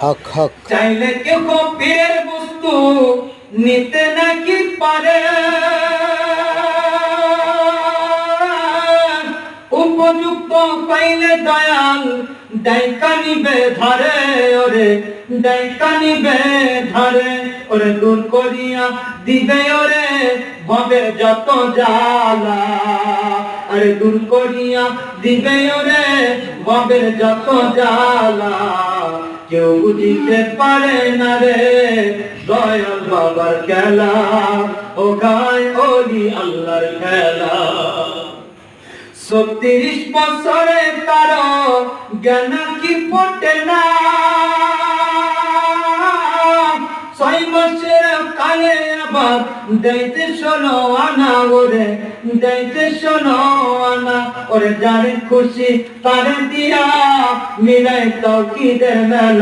হক হক চাইলে কেউ পীরের বস্তু নিতে নাকি পারে, উপযুক্ত পাইলে দয়াল ডাইকা নিবে ধরে, ওরে ডাইকা নিবে ধরে, ওরে দূর করিয়া দিবে ওরে ভবের যত জ্বালা, আরে দূর করিয়া দিবে ওরে ভবের যত জ্বালা। কেউ বুঝিতে পারে না রে দয়াল বাবার খেলা, ও গায় ওলি আল্লাহর খেলা। 36 বছরে তার জ্ঞান কি ফোটে না, 6 মাসের কালে আবার দেইতে 16 আনা, ওরে দেইতে 16 আনা, ওরে যারে খুশি তারে দিয়া মিলাই তাওকীদের মেলা।